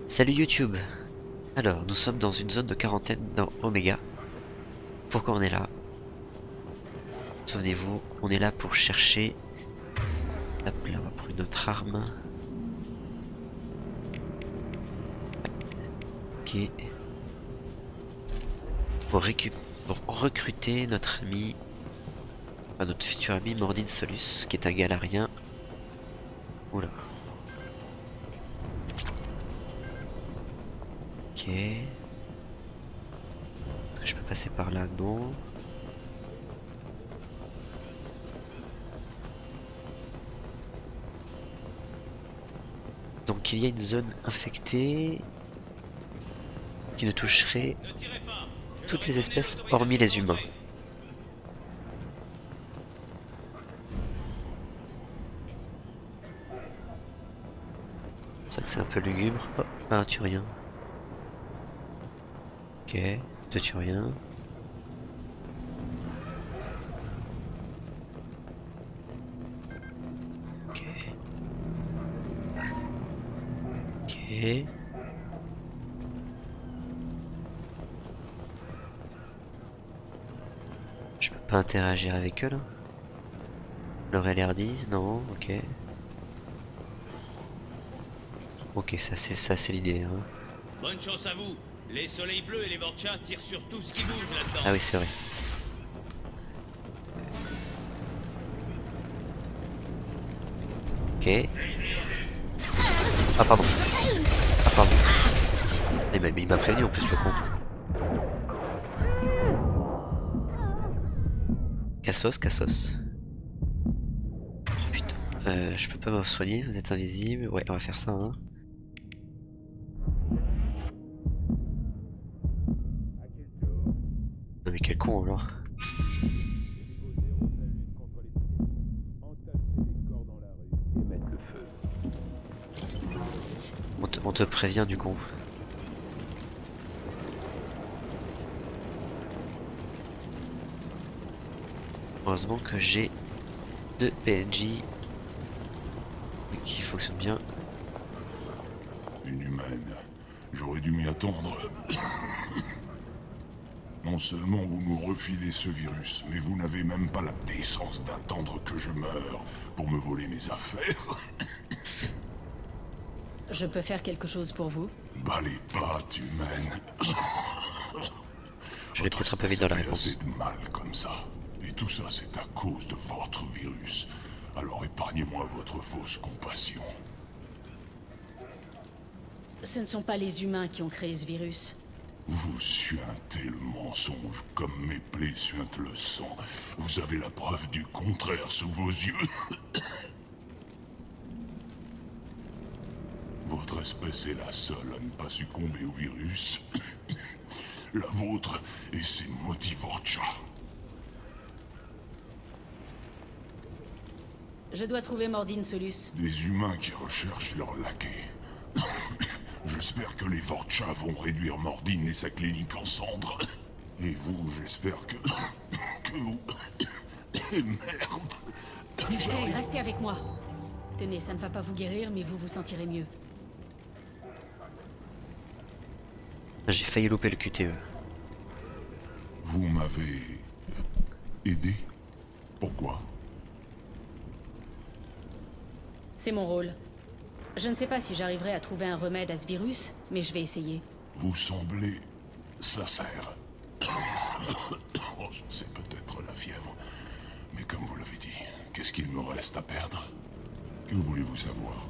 Salut YouTube. Alors, nous sommes dans une zone de quarantaine dans Omega. Pourquoi on est là? Souvenez-vous, on est là pour chercher... Hop là, on va prendre notre arme. Ok. Pour recruter notre ami... Enfin, notre futur ami Mordin Solus, qui est un Galarien. Oula. Ok. Est-ce que je peux passer par là? Non. Donc il y a une zone infectée qui ne toucherait toutes les espèces hormis les humains. C'est ça que c'est un peu lugubre. Oh, un turien. Ok, deux turiens. Ok. Ok. Je peux pas interagir avec eux là. Leur l'air dit, non, ok. Ok, ça c'est l'idée. Hein. Bonne chance à vous. Les soleils bleus et les Vorchas tirent sur tout ce qui bouge là-dedans. Ah oui, c'est vrai. Ok. Ah pardon. Ah pardon. Il m'a prévenu en plus le con. Cassos. Oh, putain. Je peux pas me soigner, vous êtes invisible. Ouais, on va faire ça. Hein. Non mais quel con alors. On te prévient du con. Heureusement que j'ai deux PNJ qui fonctionnent bien. Une humaine. J'aurais dû m'y attendre. Non seulement vous nous refilez ce virus, mais vous n'avez même pas la décence d'attendre que je meure pour me voler mes affaires. Je peux faire quelque chose pour vous? Bas les pattes, humaine. Je vais peut-être un peu vite dans la réponse. Assez de mal comme ça. Et tout ça, c'est à cause de votre virus. Alors épargnez-moi votre fausse compassion. Ce ne sont pas les humains qui ont créé ce virus. Vous suintez le mensonge comme mes plaies suintent le sang. Vous avez la preuve du contraire sous vos yeux. Votre espèce est la seule à ne pas succomber au virus. La vôtre et ses maudits Vorchas. Je dois trouver Mordin Solus. Des humains qui recherchent leur laquais. J'espère que les Vorchas vont réduire Mordin et sa clinique en cendres. Et vous, j'espère que vous... Et merde. Hey, restez avec moi. Tenez, ça ne va pas vous guérir, mais vous vous sentirez mieux. J'ai failli louper le QTE. Vous m'avez... aidé? Pourquoi? C'est mon rôle. Je ne sais pas si j'arriverai à trouver un remède à ce virus, mais je vais essayer. Vous semblez... sincère. Oh, c'est peut-être la fièvre. Mais comme vous l'avez dit, qu'est-ce qu'il me reste à perdre? Que voulez-vous savoir?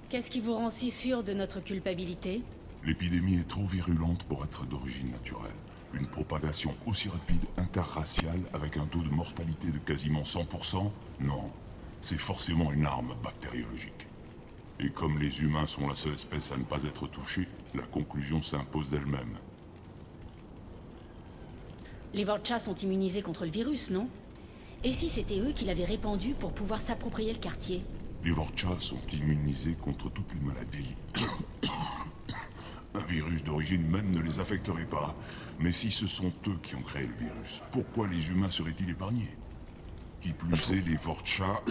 Qu'est-ce qui vous rend si sûr de notre culpabilité? L'épidémie est trop virulente pour être d'origine naturelle. Une propagation aussi rapide interraciale avec un taux de mortalité de quasiment 100%? Non. C'est forcément une arme bactériologique. Et comme les humains sont la seule espèce à ne pas être touchée, la conclusion s'impose d'elle-même. Les Vorchas sont immunisés contre le virus, non? Et si c'était eux qui l'avaient répandu pour pouvoir s'approprier le quartier? Les Vorchas sont immunisés contre toutes les maladies. Un virus d'origine humaine ne les affecterait pas. Mais si ce sont eux qui ont créé le virus, pourquoi les humains seraient-ils épargnés? Qui plus est, les Vorcha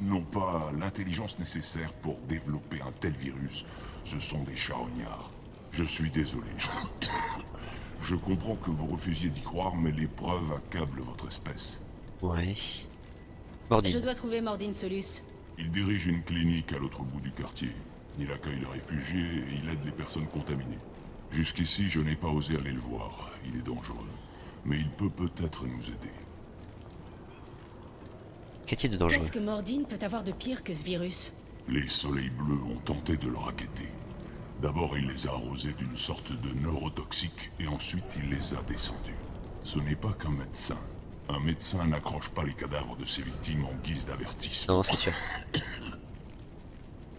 n'ont pas l'intelligence nécessaire pour développer un tel virus. Ce sont des charognards. Je suis désolé. Je comprends que vous refusiez d'y croire, mais les preuves accablent votre espèce. Ouais. Je Mordine. dois trouver Mordine Solus. Il dirige une clinique à l'autre bout du quartier. Il accueille les réfugiés et il aide les personnes contaminées. Jusqu'ici, je n'ai pas osé aller le voir. Il est dangereux. Mais il peut peut-être nous aider. Qu'a-t-il de dangereux? Qu'est-ce que Mordine peut avoir de pire que ce virus? Les soleils bleus ont tenté de le racketter. D'abord, il les a arrosés d'une sorte de neurotoxique et ensuite il les a descendus. Ce n'est pas qu'un médecin. Un médecin n'accroche pas les cadavres de ses victimes en guise d'avertissement. Non, c'est sûr.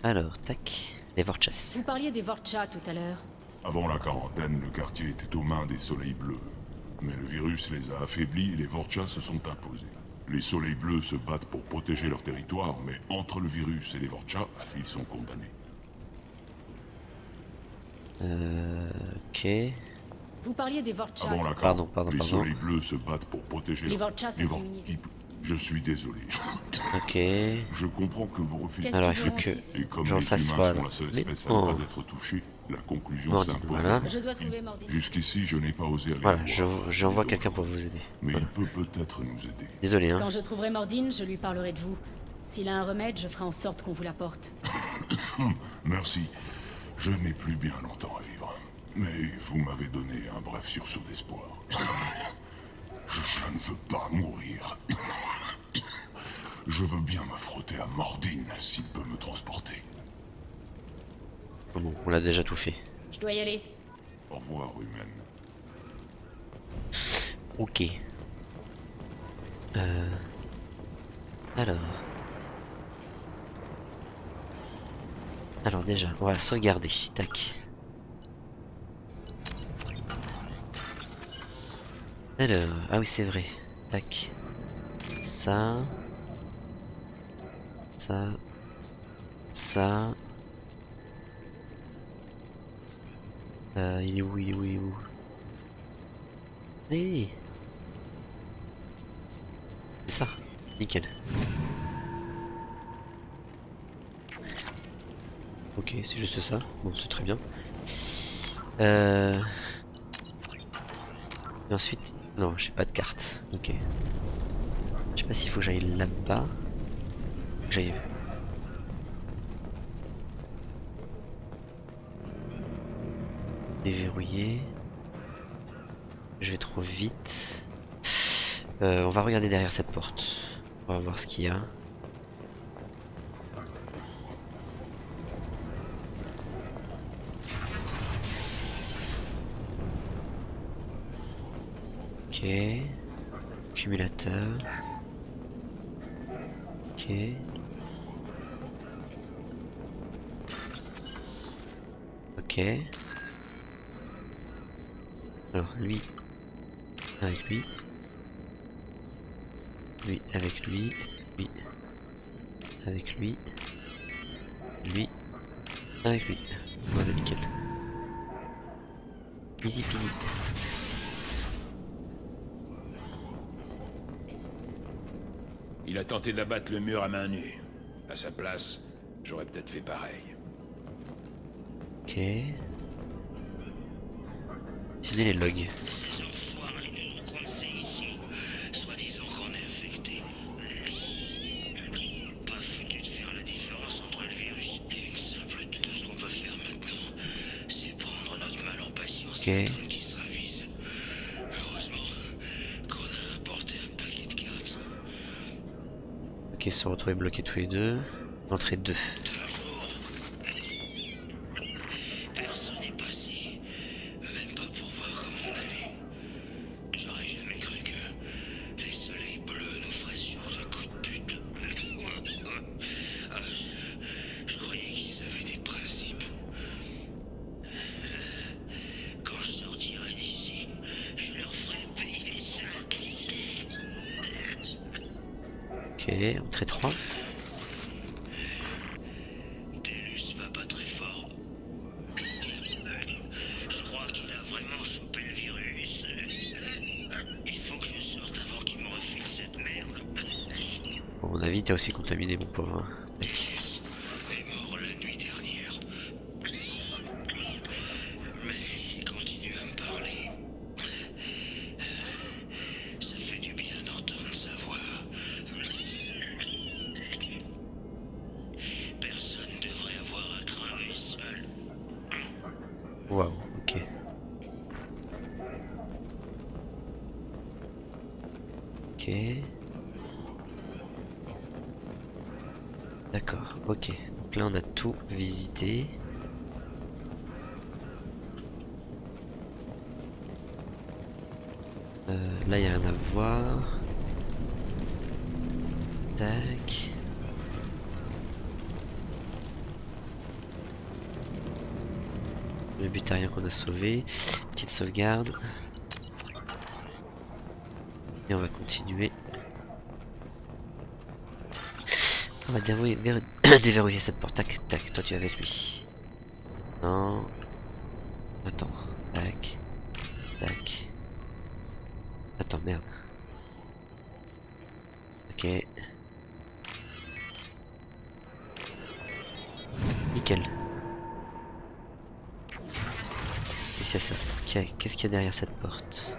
Alors, tac. Les Vorchas. Vous parliez des Vorcha tout à l'heure. Avant la quarantaine, le quartier était aux mains des soleils bleus. Mais le virus les a affaiblis et les Vorchas se sont imposés. Les soleils bleus se battent pour protéger leur territoire, mais entre le virus et les Vorchas, ils sont condamnés. Ok. Vous parliez des Vorcha. Avant la Pardon, quarantaine, les soleils bleus se battent pour protéger Les leur... Vorchas sont immunisés. Je suis désolé. Ok. Je comprends que vous refusez. Qu'est-ce Alors, il qu'ils faut vont que insister Et comme j'en les fasse humains voilà. sont la seule Mais espèce à oh. ne pas être touchée, la conclusion Mordine, s'impose. voilà. Je dois trouver Mordine. Jusqu'ici, je n'ai pas osé aller Voilà, le voir. j'envoie Il est quelqu'un pour dangereux. vous aider. Mais Voilà. il peut peut-être nous aider. Désolé, hein. Quand je trouverai Mordine, je lui parlerai de vous. S'il a un remède, je ferai en sorte qu'on vous l'apporte. Merci. Je n'ai plus bien longtemps à vivre. Mais vous m'avez donné un bref sursaut d'espoir. Je ne veux pas mourir. Je veux bien me frotter à Mordine s'il peut me transporter. Bon, on l'a déjà tout fait. Je dois y aller. Au revoir, humaine. Ok. Alors. Alors déjà, on va sauvegarder. Tac. Alors, ah oui c'est vrai. Tac. Ça. Ça. Ça. Il est où, il est où, il est où? Oui. C'est ça. Nickel. Ok, c'est juste ça. Bon, c'est très bien. Et ensuite... Non, j'ai pas de carte. Ok. Je sais pas s'il faut que j'aille là-bas. J'aille... Déverrouiller. Je vais trop vite. On va regarder derrière cette porte. On va voir ce qu'il y a. Ok. Accumulateur. Ok. Ok. Alors lui avec lui. Lui avec lui. Lui avec lui. Lui avec lui. Voilà, nickel. Easy peasy. Il a tenté d'abattre le mur à main nue. À sa place, j'aurais peut-être fait pareil. Ok. Étudier les logs. Ces enfoirés nous ont coincés ici, soi-disant qu'on est infectés. Pas foutu de faire la différence entre le virus et une simple dose. Ce qu'on peut faire maintenant, c'est prendre notre mal en patience Ok. et attendre qu'ils se ravisent. Heureusement qu'on a apporté un paquet de cartes. Ok, se retrouver bloqués tous les deux. Entrée 2. Personne n'est passé, même pas pour voir comment on allait. J'aurais jamais cru que les soleils bleus nous feraient ce genre de coup de pute. Ah, je croyais qu'ils avaient des principes. Quand je sortirai d'ici, je leur ferai payer ça. Ok, entrée 3. Tellus va pas très fort. Je crois qu'il a vraiment chopé le virus. Il faut que je sorte avant qu'il me refile cette merde. t'as aussi contaminé mon pauvre. est mort la nuit dernière. Mais il continue à me parler. Ça fait du bien d'entendre sa voix. Personne devrait avoir à crever seul. Waouh, ok. Ok. D'accord, ok. Donc là on a tout visité. Là il n'y a rien à voir. Tac. Le but à rien qu'on a sauvé. Petite sauvegarde. Et on va continuer. On va déverrouiller cette porte. Tac, tac, toi tu es avec lui. Non. Attends. Tac. Tac. Attends, merde. Ok. Nickel. Qu'est-ce qu'il y a derrière cette porte?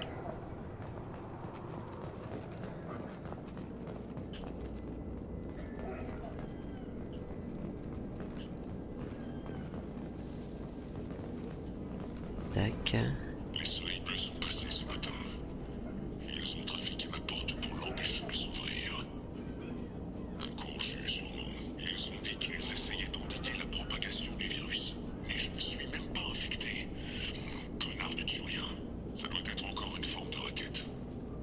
Tac. Les soleils bleus sont passés ce matin. Ils ont trafiqué ma porte pour l'empêcher de s'ouvrir. Inconchus sûrement, ils ont dit qu'ils essayaient d'endiguer la propagation du virus. Mais je ne suis même pas infecté. Connard de Turien. Ça doit être encore une forme de raquette.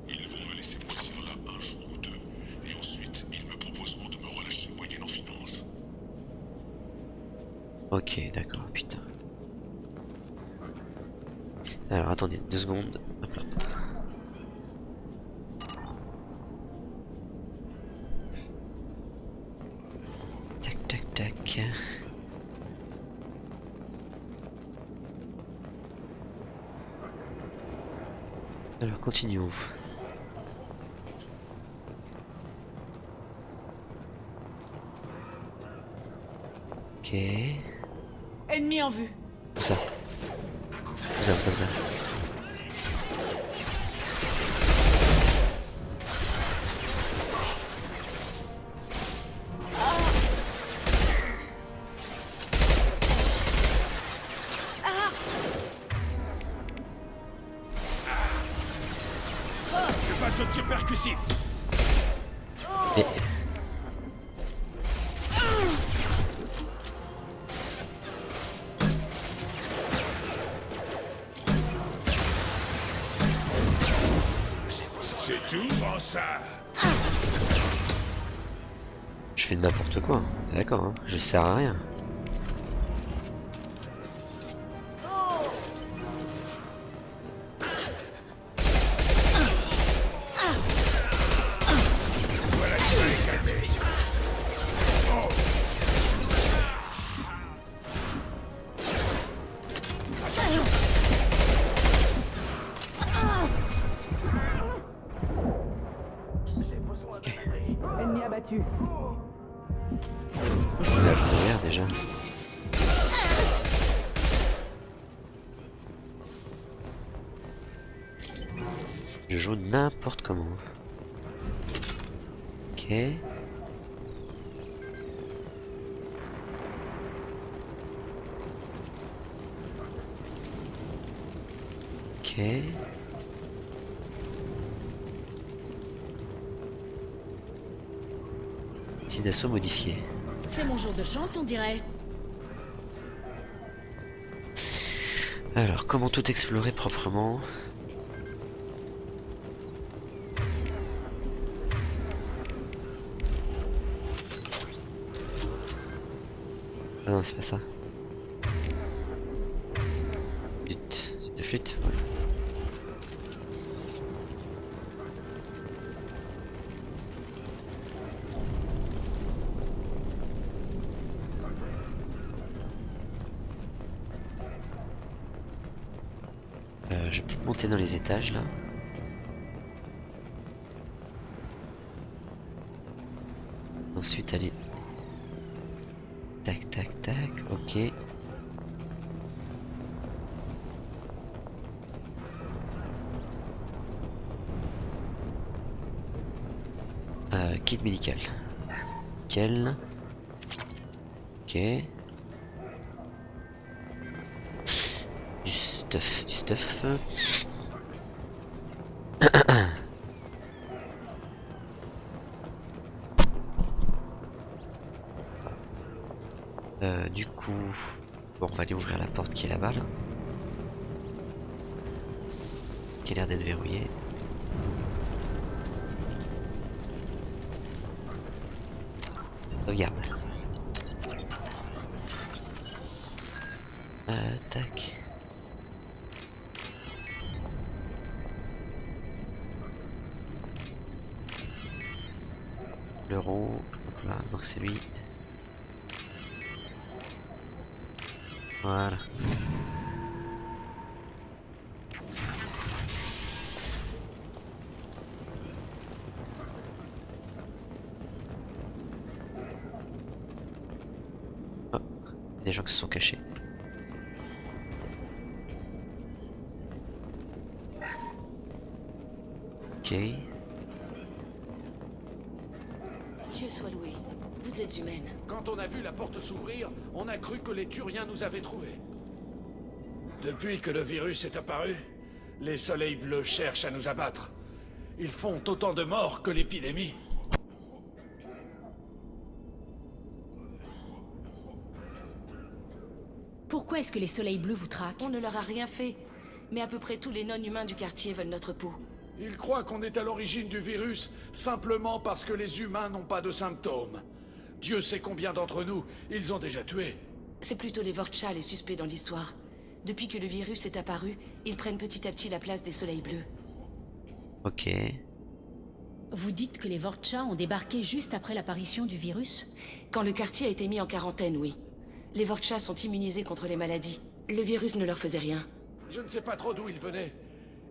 Ils vont me laisser moisir là un jour ou deux. Et ensuite, ils me proposeront de me relâcher moyennant finance. Ok, d'accord, putain. Alors attendez 2 secondes. Hop là. Tac tac tac. Alors continuons. Ok. Ennemi en vue. Où ça? Où ça, où ça, où ça? Je passe au tir percussif. Mais... C'est tout, grand ça. Je fais n'importe quoi. D'accord, hein. Je sers à rien. Voilà, tu vas les calmer. Oh. Attention. Ennemi abattu. Je voulais à couvert déjà. Je joue n'importe comment. Ok. Ok. Petit d'assaut modifié. C'est mon jour de chance, on dirait. Alors, comment tout explorer proprement? Ah non, c'est pas ça. Zut de flûte, voilà. Je vais peut-être monter dans les étages là. Ensuite, allez. Tac, tac, tac. Ok. Kit médical. Nickel. Ok. Du stuff, du stuff. Du coup, bon, on va aller ouvrir la porte qui est là-bas, là. Qui a l'air d'être verrouillée. Regarde. Tac. Le rond, hop là, donc c'est lui. Voilà. Oh, des gens qui se sont cachés. Ok. Dieu soit loué. Vous êtes humaine. Quand on a vu la porte s'ouvrir, on a cru que les Turiens nous avaient trouvés. Depuis que le virus est apparu, les soleils bleus cherchent à nous abattre. Ils font autant de morts que l'épidémie. Pourquoi est-ce que les soleils bleus vous traquent? On ne leur a rien fait. Mais à peu près tous les non-humains du quartier veulent notre peau. Ils croient qu'on est à l'origine du virus simplement parce que les humains n'ont pas de symptômes. Dieu sait combien d'entre nous ils ont déjà tués. C'est plutôt les Vorcha les suspects dans l'histoire. Depuis que le virus est apparu, ils prennent petit à petit la place des soleils bleus. Ok. Vous dites que les Vorcha ont débarqué juste après l'apparition du virus? Quand le quartier a été mis en quarantaine, oui. Les Vorcha sont immunisés contre les maladies. Le virus ne leur faisait rien. Je ne sais pas trop d'où ils venaient.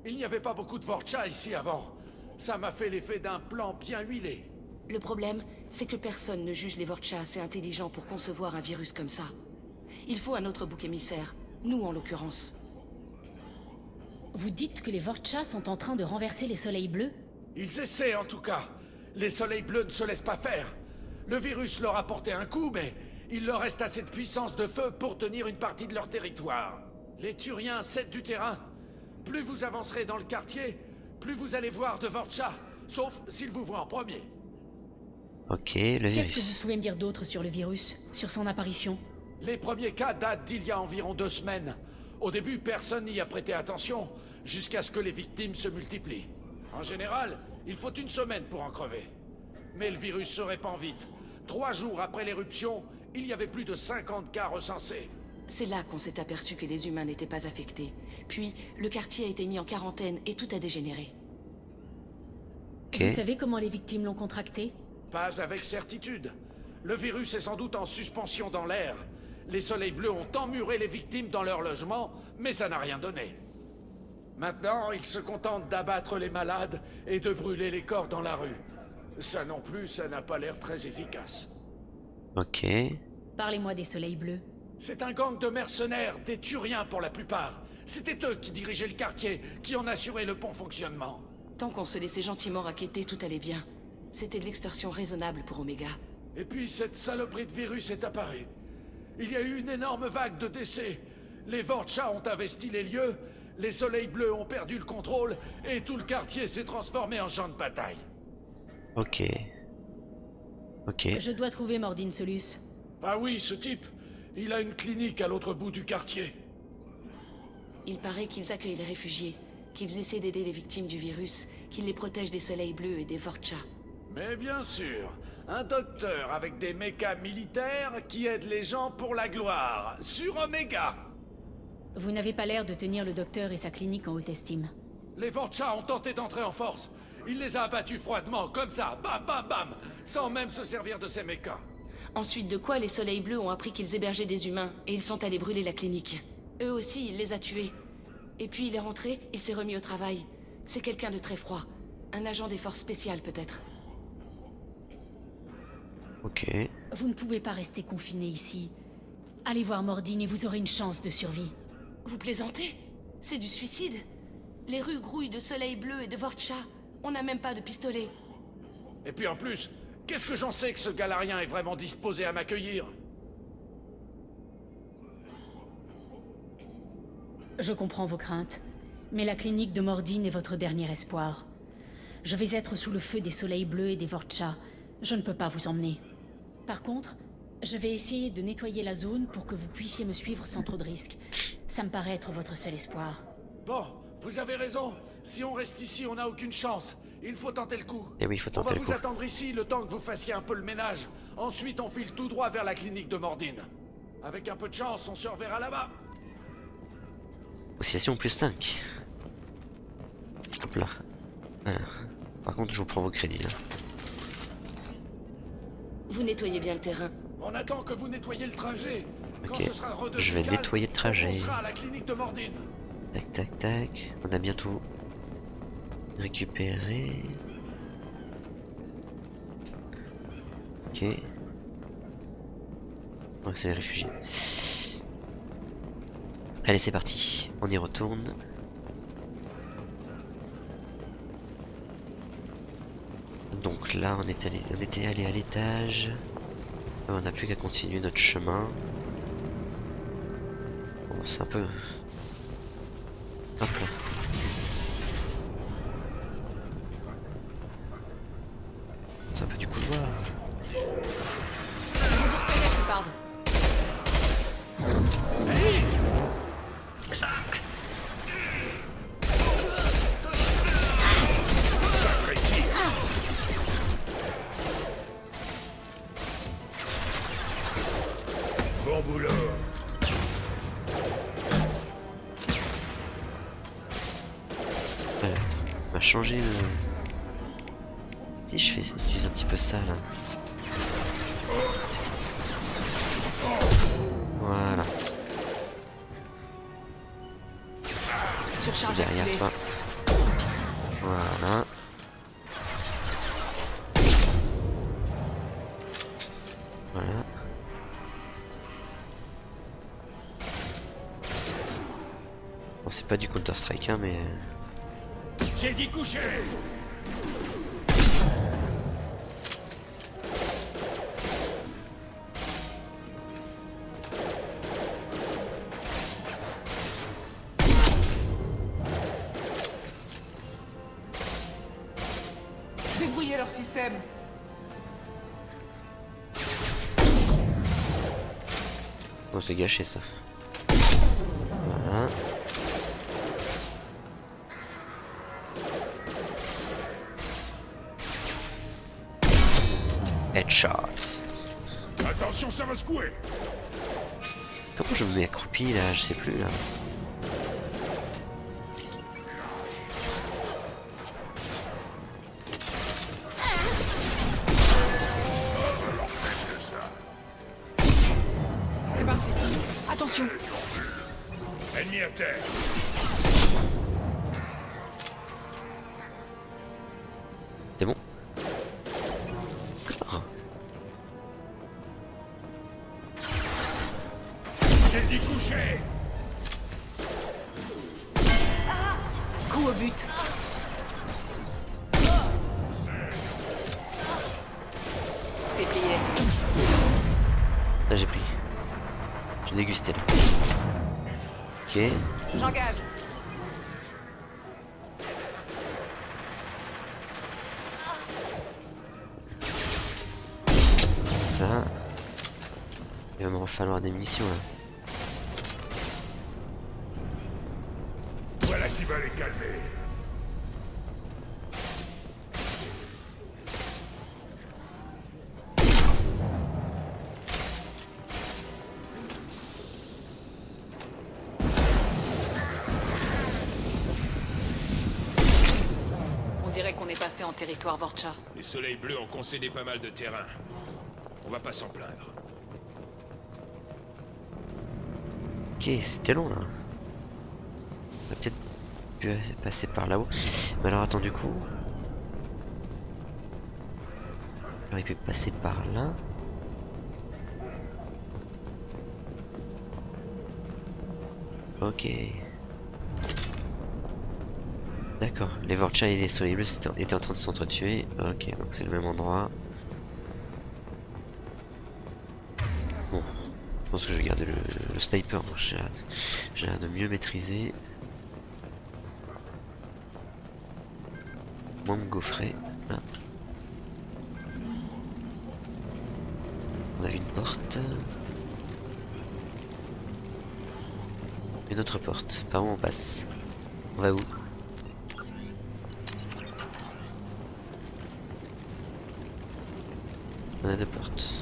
Il n'y avait pas beaucoup de Vorcha ici avant. Ça m'a fait l'effet d'un plan bien huilé. Le problème, c'est que personne ne juge les Vorcha assez intelligents pour concevoir un virus comme ça. Il faut un autre bouc émissaire. Nous, en l'occurrence. Vous dites que les Vorcha sont en train de renverser les soleils bleus? Ils essaient en tout cas. Les soleils bleus ne se laissent pas faire. Le virus leur a porté un coup, mais il leur reste assez de puissance de feu pour tenir une partie de leur territoire. Les Turiens cèdent du terrain. Plus vous avancerez dans le quartier, plus vous allez voir de Vorcha, sauf s'ils vous voient en premier. Ok, le Qu'est-ce que virus. vous pouvez me dire d'autre sur le virus? Sur son apparition? Les premiers cas datent d'il y a environ 2 semaines. Au début, personne n'y a prêté attention, jusqu'à ce que les victimes se multiplient. En général, il faut 1 semaine pour en crever. Mais le virus se répand vite. 3 jours après l'éruption, il y avait plus de 50 cas recensés. C'est là qu'on s'est aperçu que les humains n'étaient pas affectés. Puis, le quartier a été mis en quarantaine et tout a dégénéré. Ok. Vous savez comment les victimes l'ont contracté? Pas avec certitude. Le virus est sans doute en suspension dans l'air. Les soleils bleus ont emmuré les victimes dans leur logement, mais ça n'a rien donné. Maintenant, ils se contentent d'abattre les malades et de brûler les corps dans la rue. Ça non plus, ça n'a pas l'air très efficace. Ok. Parlez-moi des soleils bleus. C'est un gang de mercenaires, des Turiens pour la plupart. C'était eux qui dirigeaient le quartier, qui en assuraient le bon fonctionnement. Tant qu'on se laissait gentiment raqueter, tout allait bien. C'était de l'extorsion raisonnable pour Omega. Et puis cette saloperie de virus est apparue. Il y a eu une énorme vague de décès. Les Vorcha ont investi les lieux, les soleils bleus ont perdu le contrôle, et tout le quartier s'est transformé en champ de bataille. Ok. Ok. Je dois trouver Mordin Solus. Ah oui, ce type, il a une clinique à l'autre bout du quartier. Il paraît qu'ils accueillent les réfugiés, qu'ils essaient d'aider les victimes du virus, qu'ils les protègent des soleils bleus et des Vorcha. Mais bien sûr, un docteur avec des mechas militaires qui aide les gens pour la gloire, sur Omega. Vous n'avez pas l'air de tenir le docteur et sa clinique en haute estime. Les Vorcha ont tenté d'entrer en force. Il les a abattus froidement, comme ça, bam bam bam, sans même se servir de ses mechas. Ensuite de quoi les soleils bleus ont appris qu'ils hébergeaient des humains, et ils sont allés brûler la clinique. Eux aussi, il les a tués. Et puis il est rentré, il s'est remis au travail. C'est quelqu'un de très froid. Un agent des forces spéciales, peut-être. Ok. Vous ne pouvez pas rester confiné ici. Allez voir Mordine et vous aurez une chance de survie. Vous plaisantez? C'est du suicide. Les rues grouillent de Soleil Bleu et de Vorcha. On n'a même pas de pistolet. Et puis en plus, qu'est-ce que j'en sais que ce galarien est vraiment disposé à m'accueillir? Je comprends vos craintes, mais la clinique de Mordine est votre dernier espoir. Je vais être sous le feu des Soleils Bleus et des Vorcha. Je ne peux pas vous emmener. Par contre, je vais essayer de nettoyer la zone pour que vous puissiez me suivre sans trop de risques. Ça me paraît être votre seul espoir. Bon, vous avez raison. Si on reste ici, on n'a aucune chance. Il faut tenter le coup. Et oui, il faut On tenter va le vous coup. attendre ici le temps que vous fassiez un peu le ménage. Ensuite, on file tout droit vers la clinique de Mordine. Avec un peu de chance, on se reverra là-bas. Négociation plus 5. Hop là. Voilà. Par contre, je vous prends vos crédits. Hein. Vous nettoyez bien le terrain. On attend que vous nettoyiez le trajet. Quand Ok. ce sera redevenu Je vais calme, nettoyer le trajet. On sera à la clinique de Mordine. Tac, tac, tac. On a bientôt récupéré. Ok. Ouais, c'est les réfugiés. Allez, c'est parti. On y retourne. Donc là, on était allé à l'étage. On n'a plus qu'à continuer notre chemin. Bon, c'est un peu... Hop là. C'est un peu du couloir. Allez, Shepard. Sacré tir. Bon boulot. Ouais, attends, on va changer le... Si j'utilise un petit peu ça là. Voilà. Surcharge Derrière activée. ça. Voilà. Voilà. Bon, c'est pas du Counter-Strike, hein, mais... J'ai dit coucher. Débrouiller leur système. Bon, c'est gâché ça. Voilà. Headshot. Attention, ça va secouer. Comment je me mets accroupi là? Je sais plus là. C'est parti. Attention. Ennemi à terre. C'est bon? Oh. J'ai dit coucher. Coup au but. C'est plié. Là j'ai pris. J'ai dégusté là. Ok. J'engage. Là. Il va me falloir des munitions là. Voilà qui va les calmer. On dirait qu'on est passé en territoire Vorcha. Les Soleils Bleus ont concédé pas mal de terrain. On va pas s'en plaindre. Ok, c'était long là. On va peut-être pu passer par là-haut. Mais alors attends du coup. Alors il peut passer par là. Ok. D'accord, les Vorcha et les Soleils Bleus étaient en train de s'entretuer. Ok, donc c'est le même endroit. Bon, je pense que je vais garder le sniper. J'ai l'air de mieux maîtriser. Moins me gaufrer. Là. On a une porte. Une autre porte. Par où on passe? On va où? On a deux portes.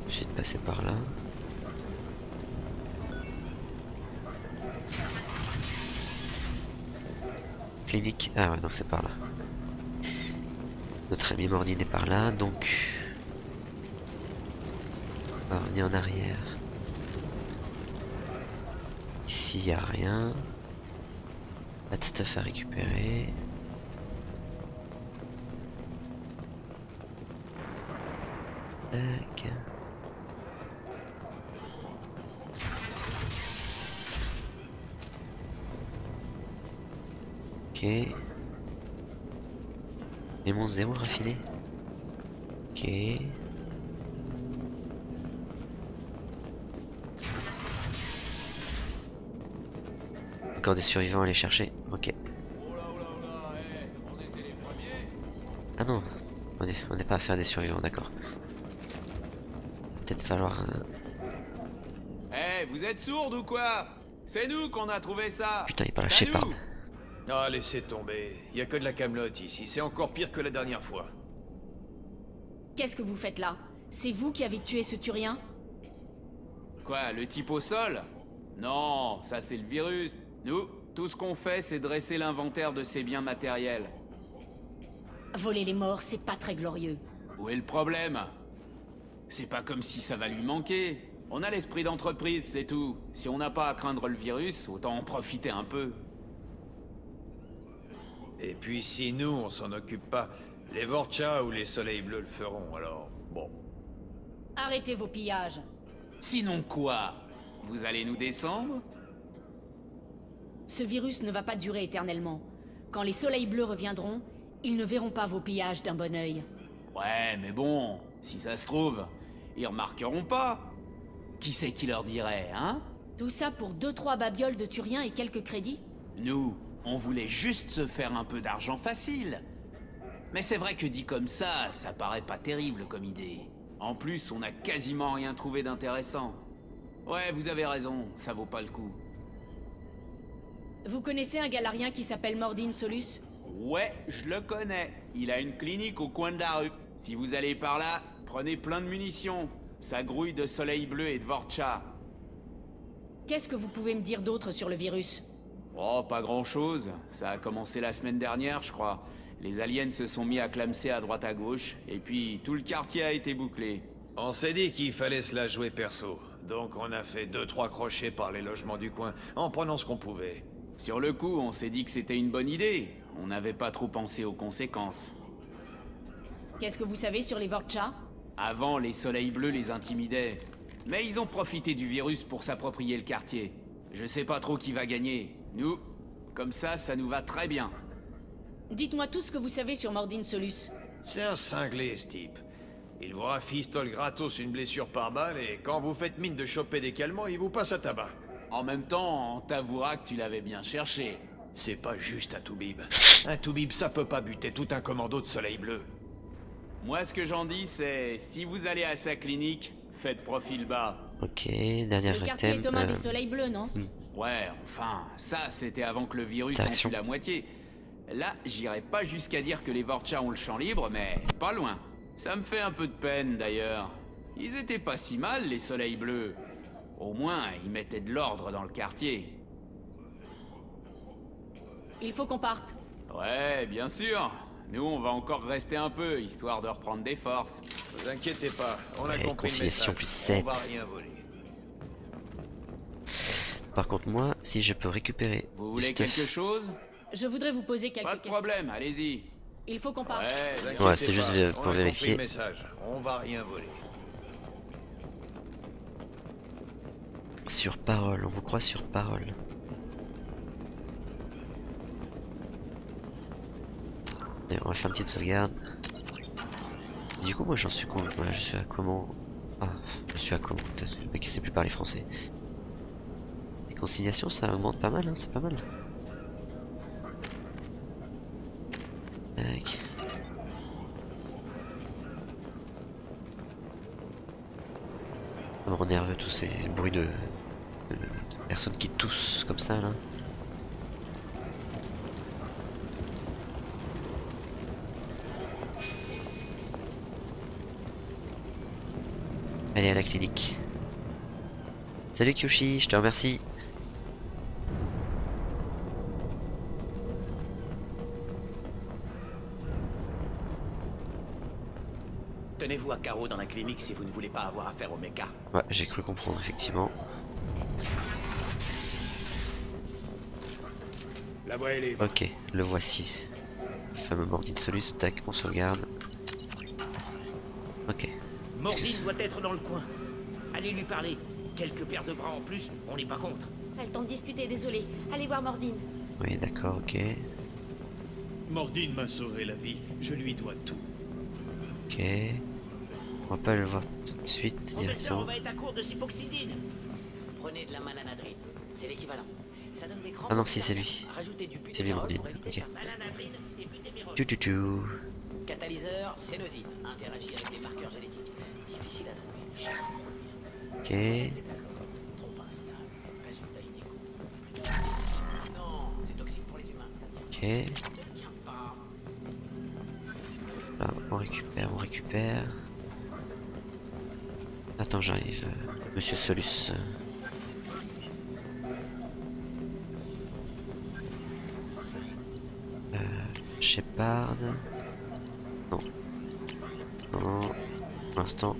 J'essaie de passer par là. Clinique. Ah ouais, donc c'est par là. Notre ami Mordine est par là, donc... on va revenir en arrière. Ici, il n'y a rien. Pas de stuff à récupérer. Tac. Ok. Lemon 0 raffiné. Ok. Encore des survivants à aller chercher. Ok. Ah non. On n'est pas à faire des survivants, d'accord. Peut-être falloir... Eh, vous êtes sourds ou quoi? C'est nous qu'on a trouvé ça. Putain, il parle à C'est à Shepard. nous. Ah, laissez tomber. Y a que de la camelote ici. C'est encore pire que la dernière fois. Qu'est-ce que vous faites là? C'est vous qui avez tué ce Turien? Quoi, le type au sol? Non, ça c'est le virus. Nous, tout ce qu'on fait, c'est dresser l'inventaire de ses biens matériels. Voler les morts, c'est pas très glorieux. Où est le problème? C'est pas comme si ça va lui manquer. On a l'esprit d'entreprise, c'est tout. Si on n'a pas à craindre le virus, autant en profiter un peu. Et puis si nous, on s'en occupe pas, les Vorcha ou les Soleils Bleus le feront, alors... bon. Arrêtez vos pillages. Sinon quoi? Vous allez nous descendre? Ce virus ne va pas durer éternellement. Quand les Soleils Bleus reviendront, ils ne verront pas vos pillages d'un bon œil. Ouais, mais bon, si ça se trouve, ils remarqueront pas. Qui c'est qui leur dirait, hein? Tout ça pour 2-3 babioles de Turiens et quelques crédits? Nous, on voulait juste se faire un peu d'argent facile. Mais c'est vrai que dit comme ça paraît pas terrible comme idée. En plus, on a quasiment rien trouvé d'intéressant. Ouais, vous avez raison, ça vaut pas le coup. Vous connaissez un galarien qui s'appelle Mordine Solus? Ouais, je le connais. Il a une clinique au coin de la rue. Si vous allez par là, prenez plein de munitions. Ça grouille de Soleil Bleu et de Vorcha. Qu'est-ce que vous pouvez me dire d'autre sur le virus? Oh, pas grand-chose. Ça a commencé la semaine dernière, je crois. Les aliens se sont mis à clamser à droite à gauche, et puis tout le quartier a été bouclé. On s'est dit qu'il fallait se la jouer perso. Donc on a fait 2-3 crochets par les logements du coin, en prenant ce qu'on pouvait. Sur le coup, on s'est dit que c'était une bonne idée. On n'avait pas trop pensé aux conséquences. Qu'est-ce que vous savez sur les Vorcha? Avant, les Soleils Bleus les intimidaient. Mais ils ont profité du virus pour s'approprier le quartier. Je sais pas trop qui va gagner. Nous, comme ça nous va très bien. Dites-moi tout ce que vous savez sur Mordine Solus. C'est un cinglé, ce type. Il vous rafistole gratos une blessure par balle, et quand vous faites mine de choper des calmants, il vous passe à tabac. En même temps, on t'avouera que tu l'avais bien cherché. C'est pas juste un toubib. Un toubib, ça peut pas buter tout un commando de Soleil Bleu. Moi, ce que j'en dis, c'est... si vous allez à sa clinique, faites profil bas. Ok, dernier Le quartier item. est aux mains des Soleils Bleus, non? Ouais, enfin, ça, c'était avant que le virus en Direction. tue la moitié. Là, j'irai pas jusqu'à dire que les Vorcha ont le champ libre, mais pas loin. Ça me fait un peu de peine, d'ailleurs. Ils étaient pas si mal, les Soleils Bleus. Au moins, ils mettaient de l'ordre dans le quartier. Il faut qu'on parte. Ouais, bien sûr. Nous, on va encore rester un peu, histoire de reprendre des forces. Vous inquiétez pas, on a Ouais, compris le conciliation message. plus 7. On va rien voler. Par contre, moi, si je peux récupérer Vous du voulez stuff- quelque chose? Je voudrais vous poser quelques Pas de questions. problème, allez-y. Il faut qu'on parte. Ouais, c'est juste pour vérifier. Le message. On va rien voler. Sur parole, on vous croit sur parole. Et on va faire une petite sauvegarde. Et du coup, moi j'en suis con. Ouais, je suis à comment? Ah, je suis à comment? Le mec il sait plus parler français. Les conciliations, ça augmente pas mal, hein, c'est pas mal. Tac. Ça me rend nerveux tous ces bruits de personnes qui toussent comme ça là. Allez à la clinique. Salut Kyoshi, je te remercie. Tenez-vous à carreau dans la clinique si vous ne voulez pas avoir affaire au mecha. Ouais, j'ai cru comprendre effectivement. La voie est libre. Ok, le voici. Le fameux Mordine Solus, tac, on sauvegarde. Ok. Mordine doit être dans le coin. Allez lui parler. Quelques paires de bras en plus, on n'est pas contre. Pas le temps de discuter, désolé. Allez voir Mordine. Oui, d'accord, ok. Mordine m'a sauvé la vie. Je lui dois tout. Ok. On va pas le voir tout de suite Professeur, on directement. va être à court de cipoxidine. Prenez de la malanadrine. C'est l'équivalent. Ça donne des crampes. Ah non, si c'est lui. Rajoutez du C'est lui buténol Mordine, pour éviter ok. ça. Malanadrine et butémérol. Tututu. Catalyseur, sénosine. Interagit avec des marqueurs génétiques. Difficile à trouver. Ok. Trop instable. Résultat inégaux. Non, c'est toxique pour les humains. Ok. Ne tient pas. Là, on récupère, on récupère. Attends, j'arrive. Monsieur Solus. Shepard. Non. Non. Pour l'instant.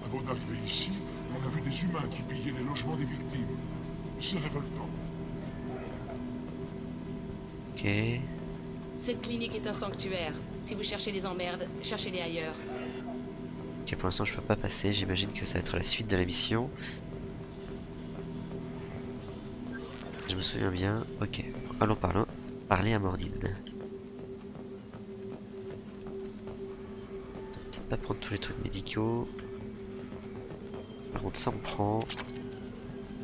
Avant d'arriver ici, on a vu des humains qui pillaient les logements des victimes. C'est révoltant. Ok. Cette clinique est un sanctuaire. Si vous cherchez les emmerdes, cherchez-les ailleurs. Ok, pour l'instant je peux pas passer. J'imagine que ça va être la suite de la mission. Je me souviens bien. Ok. Allons parler à Mordine. Peut-être pas prendre tous les trucs médicaux. Par contre ça on prend.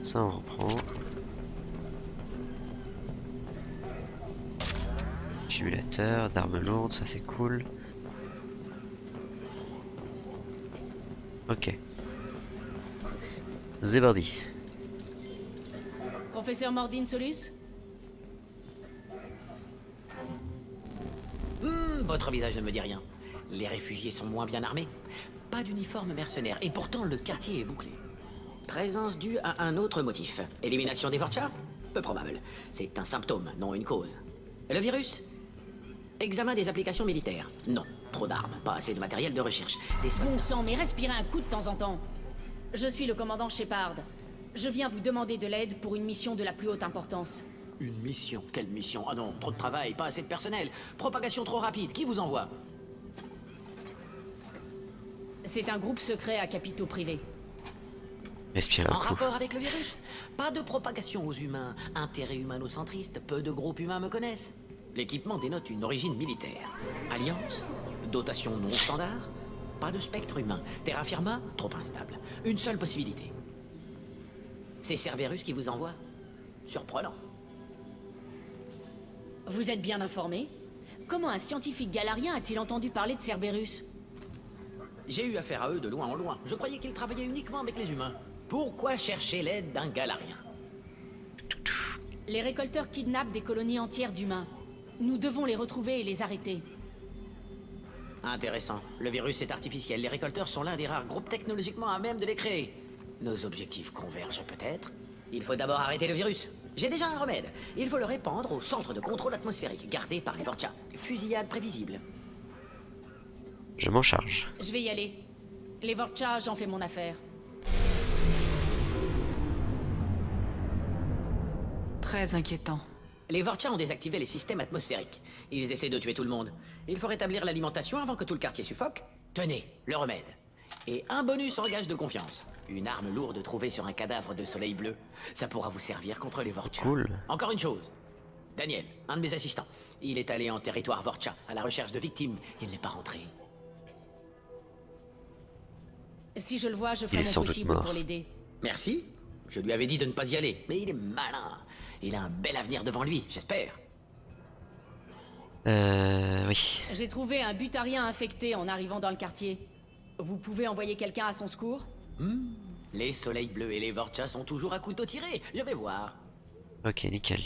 Ça on reprend. Accumulateur, d'armes lourdes, ça c'est cool. Ok. Zebardi. Professeur Mordine Solus? Votre visage ne me dit rien. Les réfugiés sont moins bien armés. Pas d'uniforme mercenaire. Et pourtant, le quartier est bouclé. Présence due à un autre motif. Élimination des Vorcha? Peu probable. C'est un symptôme, non une cause. Le virus? Examen des applications militaires. Non. Trop d'armes. Pas assez de matériel de recherche. Des soldats. Bon sang, mais respirez un coup de temps en temps. Je suis le commandant Shepard. Je viens vous demander de l'aide pour une mission de la plus haute importance. Une mission? Quelle mission? Ah non, trop de travail, pas assez de personnel. Propagation trop rapide. Qui vous envoie? C'est un groupe secret à capitaux privés. Respirez un En coup. rapport avec le virus? Pas de propagation aux humains. Intérêt humanocentriste, peu de groupes humains me connaissent. L'équipement dénote une origine militaire. Alliance? Dotation non standard? Pas de spectre humain. Terra firma? Trop instable. Une seule possibilité. C'est Cerberus qui vous envoie? Surprenant. Vous êtes bien informé? Comment un scientifique galarien a-t-il entendu parler de Cerberus? J'ai eu affaire à eux de loin en loin. Je croyais qu'ils travaillaient uniquement avec les humains. Pourquoi chercher l'aide d'un galarien? Les récolteurs kidnappent des colonies entières d'humains. Nous devons les retrouver et les arrêter. Intéressant. Le virus est artificiel. Les récolteurs sont l'un des rares groupes technologiquement à même de les créer. Nos objectifs convergent peut-être? Il faut d'abord arrêter le virus. J'ai déjà un remède. Il faut le répandre au centre de contrôle atmosphérique, gardé par les Vorcha. Fusillade prévisible. Je m'en charge. Je vais y aller. Les Vorcha, j'en fais mon affaire. Très inquiétant. Les Vorcha ont désactivé les systèmes atmosphériques. Ils essaient de tuer tout le monde. Il faut rétablir l'alimentation avant que tout le quartier suffoque. Tenez, le remède. Et un bonus en gage de confiance. Une arme lourde trouvée sur un cadavre de soleil bleu. Ça pourra vous servir contre les Vorcha. Cool. Encore une chose. Daniel, un de mes assistants. Il est allé en territoire Vorcha à la recherche de victimes. Il n'est pas rentré. Si je le vois, je Il ferai est mon sans doute possible mort. pour l'aider. Merci. Je lui avais dit de ne pas y aller, mais il est malin. Il a un bel avenir devant lui, j'espère. Oui. J'ai trouvé un butarien infecté en arrivant dans le quartier. Vous pouvez envoyer quelqu'un à son secours? Les soleils bleus et les Vorcha sont toujours à couteau tiré. Je vais voir. Ok, nickel.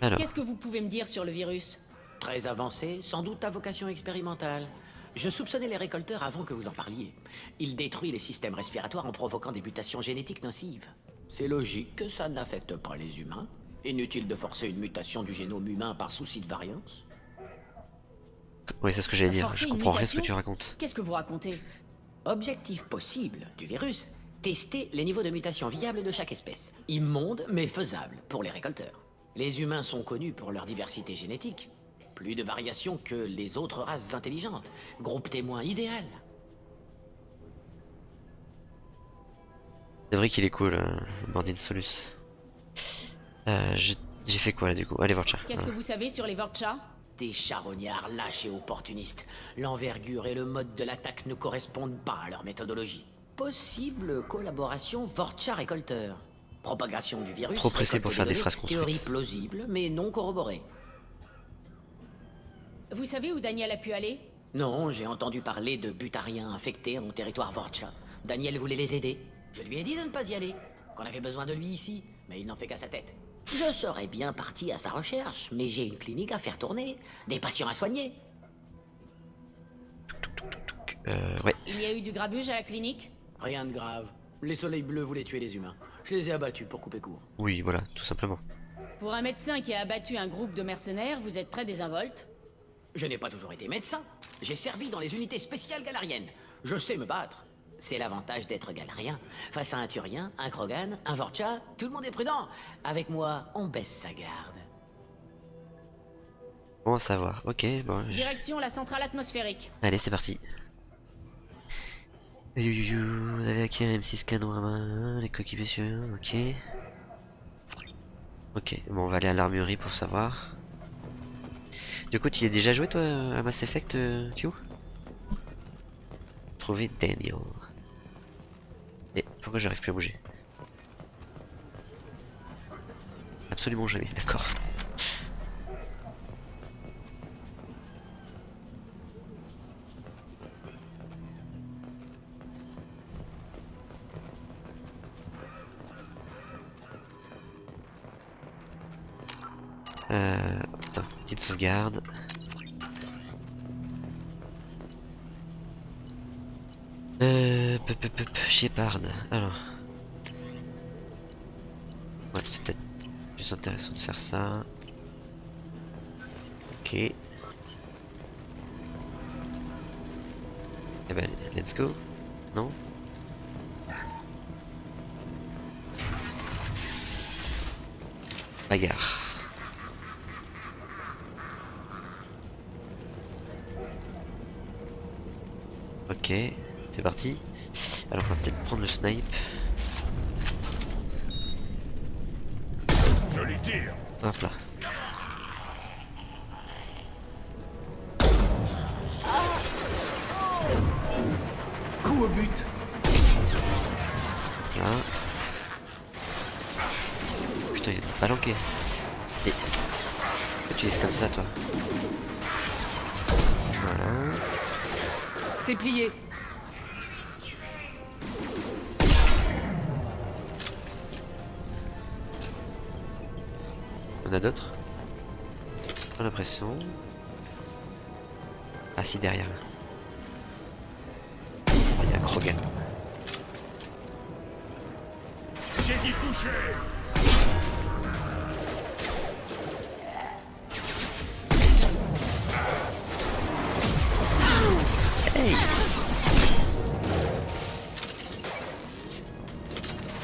Alors, Qu'est-ce que vous pouvez me dire sur le virus? Très avancé, sans doute à vocation expérimentale. Je soupçonnais les récolteurs avant que vous en parliez. Il détruit les systèmes respiratoires en provoquant des mutations génétiques nocives. C'est logique que ça n'affecte pas les humains. Inutile de forcer une mutation du génome humain par souci de variance. oui, c'est ce que j'allais dire. Forcer Je une comprends rien ce que mutation tu racontes. Qu'est-ce que vous racontez? Objectif possible du virus, tester les niveaux de mutation viables de chaque espèce. Immonde, mais faisable pour les récolteurs. Les humains sont connus pour leur diversité génétique. Plus de variations que les autres races intelligentes. Groupe témoin idéal. C'est vrai qu'il est cool, Mordin Solus. J'ai fait quoi là du coup? Allez, voir chat. Qu'est-ce que vous savez sur les Vorcha? Des charognards lâches et opportunistes. L'envergure et le mode de l'attaque ne correspondent pas à leur méthodologie. Possible collaboration Vorcha-récolteur. Propagation du virus. Trop pressé pour récolte faire de des données, phrases construites. Théorie plausible, mais non corroborée. Vous savez où Daniel a pu aller? Non, j'ai entendu parler de butariens infectés en territoire Vorcha. Daniel voulait les aider. Je lui ai dit de ne pas y aller, qu'on avait besoin de lui ici, mais il n'en fait qu'à sa tête. Je serais bien parti à sa recherche, mais j'ai une clinique à faire tourner, des patients à soigner. Ouais. Il y a eu du grabuge à la clinique? Rien de grave. Les soleils bleus voulaient tuer les humains. Je les ai abattus pour couper court. Oui, voilà, tout simplement. Pour un médecin qui a abattu un groupe de mercenaires, vous êtes très désinvolte. Je n'ai pas toujours été médecin. J'ai servi dans les unités spéciales galariennes. Je sais me battre. C'est l'avantage d'être galarien. Face à un Turien, un Krogan, un Vorcha, tout le monde est prudent. Avec moi, on baisse sa garde. Bon à savoir. Ok, bon. Direction la centrale atmosphérique. Allez, c'est parti. Vous avez acquis un M6 canon à main, les coquilles blessures, ok. Ok, bon, on va aller à l'armurerie pour savoir. Du coup, tu y as déjà joué toi à Mass Effect, Q? Trouver Daniel. Et pourquoi j'arrive plus à bouger? Absolument jamais, d'accord. Attends, petite sauvegarde. Shepard, alors. Ouais, c'est peut-être plus intéressant de faire ça. Ok. Eh ben, let's go. Non? Bagarre. Ok, c'est parti. Alors on va peut-être prendre le snipe. Joli tir. Hop là. Coup au but. Là. Putain, il y a des palanqués. Et... pourquoi tu laisses comme ça, toi? Voilà. C'est plié. On a d'autres? J'ai l'impression. Ah si, derrière. Ah, il y a un Krogan. J'ai dit toucher. Hey!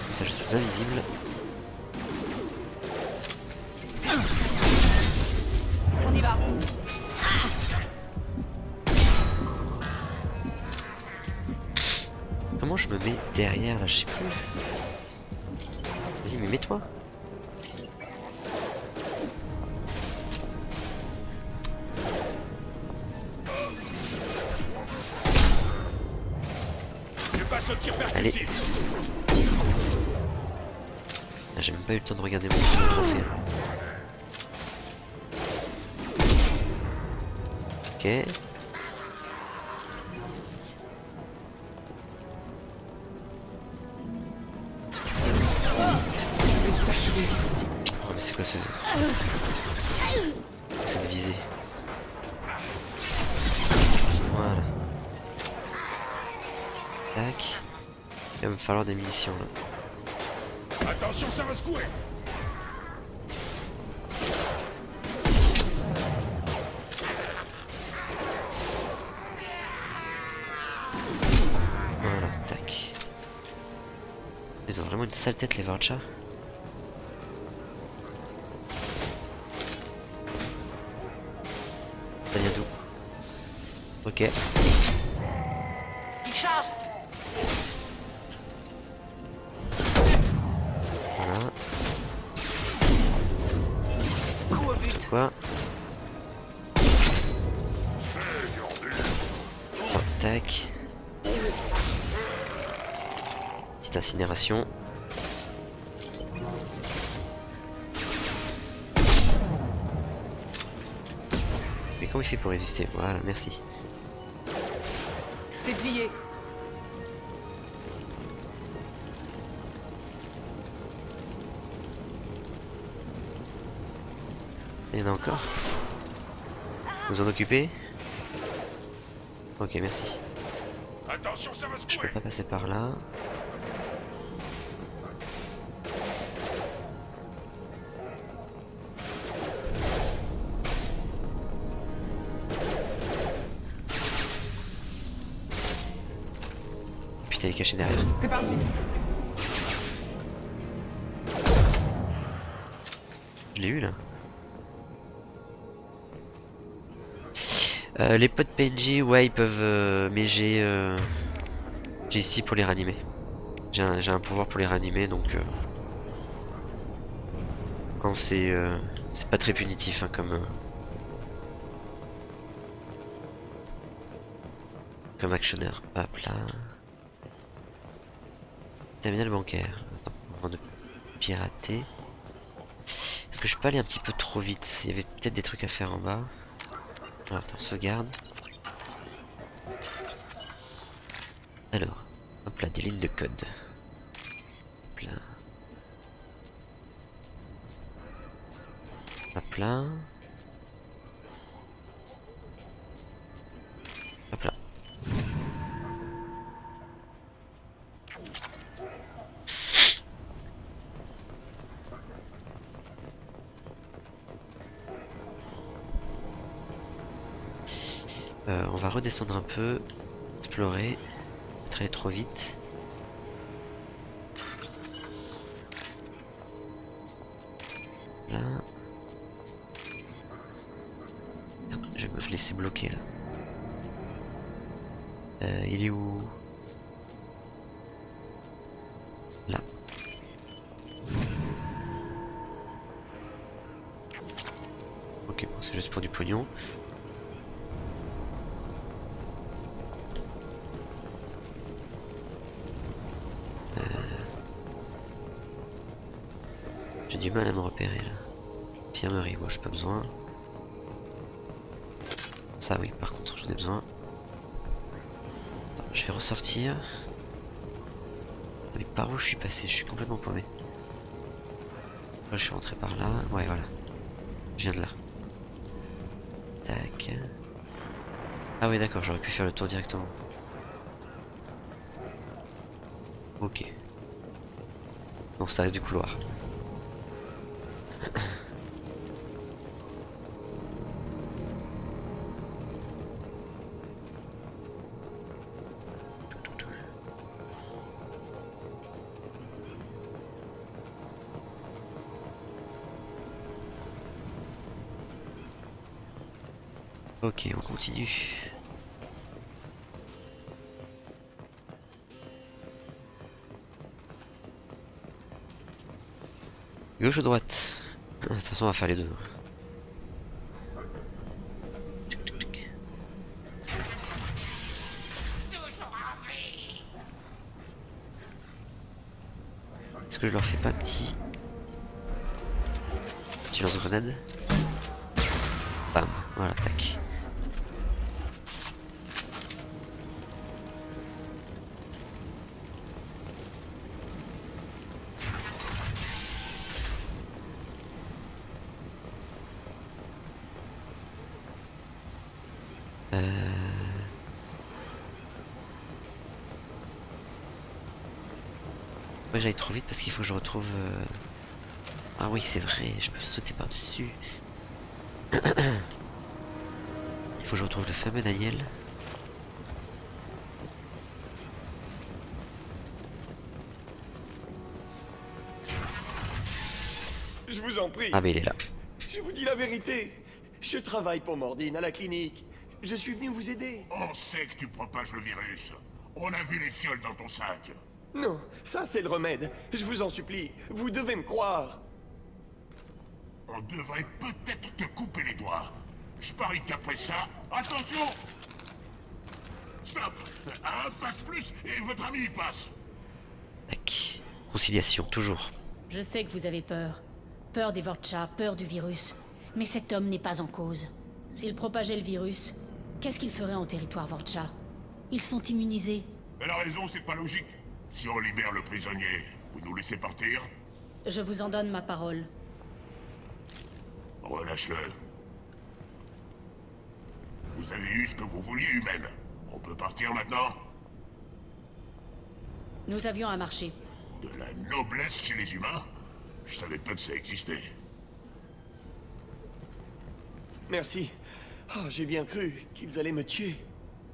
Comme ça, je suis invisible. Comment je me mets derrière là, je sais plus. Vas-y, mais mets-toi. Allez. Ah, j'ai même pas eu le temps de regarder mon trophée. Ok. Oh mais c'est quoi ce... cette visée? Voilà. Tac. Il va me falloir des munitions là. Attention, ça va secouer. Voilà, tac. Ils ont vraiment une sale tête les Vorcha. Ça vient d'où? Ok. Il charge. Voilà. Coup au but. Quoi? Oh, tac. Petite incinération. Mais comment il fait pour résister? Voilà, merci. C'est plié. Il y en a encore? Vous en occupez? Ok, merci. Attention, ça va Je peux pas passer par là. Putain, il est caché derrière. C'est parti. Je l'ai eu là. Les potes PNJ, ouais, ils peuvent. Mais j'ai ici pour les ranimer. J'ai un pouvoir pour les ranimer, donc. Quand c'est pas très punitif hein, comme actionneur. Hop là. Terminal bancaire. Attends, avant de pirater. Est-ce que je peux aller un petit peu trop vite? Il y avait peut-être des trucs à faire en bas. Alors attends, sauvegarde. Alors, hop là, des lignes de code. Hop là. Hop là. Hop là. On va redescendre un peu, explorer, peut-être aller trop vite. Là. Merde, je vais me laisser bloquer là. Il est où? Là. Ok, bon, c'est juste pour du pognon. J'ai du mal à me repérer là. Infirmerie, moi j'ai pas besoin. Ça oui, par contre j'en ai besoin. Attends, je vais ressortir. Mais par où je suis passé? Je suis complètement paumé. Là je suis rentré par là. Ouais voilà. Je viens de là. Tac. Ah oui d'accord, j'aurais pu faire le tour directement. Ok. Non, ça reste du couloir. Ok, on continue. Gauche ou droite? De toute façon on va faire les deux. Est-ce que je leur fais pas un petit lance-grenade? Bam, voilà, tac. Ouais, j'aille trop vite parce qu'il faut que je retrouve... Ah oui, c'est vrai, je peux sauter par-dessus. Il faut que je retrouve le fameux Daniel. Je vous en prie. Ah mais il est là. Je vous dis la vérité. Je travaille pour Mordine à la clinique. Je suis venu vous aider. On sait que tu propages le virus. On a vu les fioles dans ton sac. Non, ça c'est le remède. Je vous en supplie, vous devez me croire. On devrait peut-être te couper les doigts. Je parie qu'après ça... Attention! Stop! Un pas de plus et votre ami y passe. Tac. Conciliation, toujours. Je sais que vous avez peur. Peur des Vorcha, peur du virus. Mais cet homme n'est pas en cause. S'il propageait le virus, qu'est-ce qu'il ferait en territoire Vorcha? Ils sont immunisés. Elle a raison, c'est pas logique. Si on libère le prisonnier, vous nous laissez partir? Je vous en donne ma parole. Relâche-le. Vous avez eu ce que vous vouliez, humaine. On peut partir maintenant? Nous avions un marché. De la noblesse chez les humains? Je savais pas que ça existait. Merci. Oh, j'ai bien cru qu'ils allaient me tuer.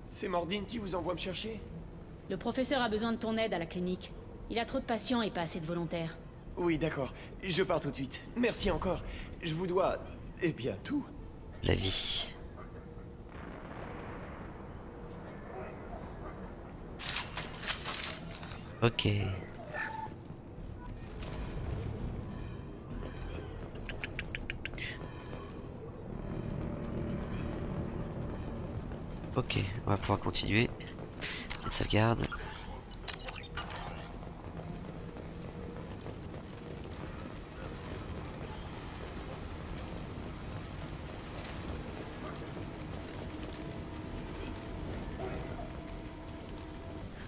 C'est Mordine qui vous envoie me chercher? Le professeur a besoin de ton aide à la clinique. Il a trop de patients et pas assez de volontaires. Oui, d'accord. Je pars tout de suite. Merci encore. Je vous dois... eh bien, tout. La vie. Ok. Ok, on va pouvoir continuer. Petite sauvegarde.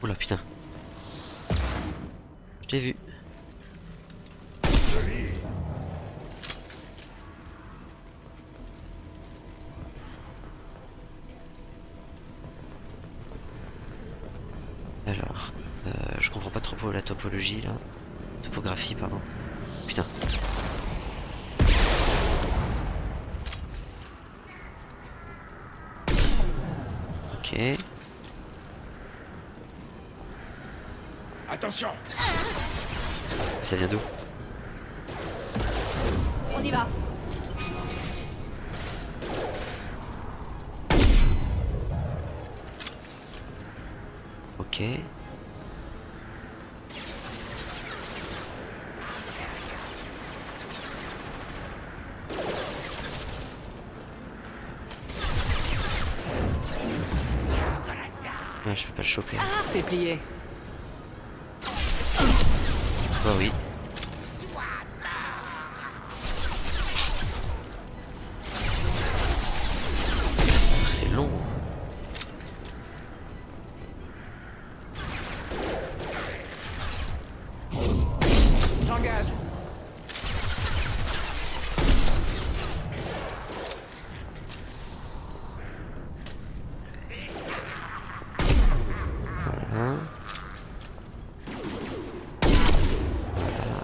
Oula putain. Je t'ai vu. Alors, je comprends pas trop la topologie là. Topographie, pardon. Putain. Ok. Attention! Ça vient d'où? On y va. Ok. Ah, je peux pas le choper. Ah, c'est plié. Oh oui. C'est long. J'engage. Voilà.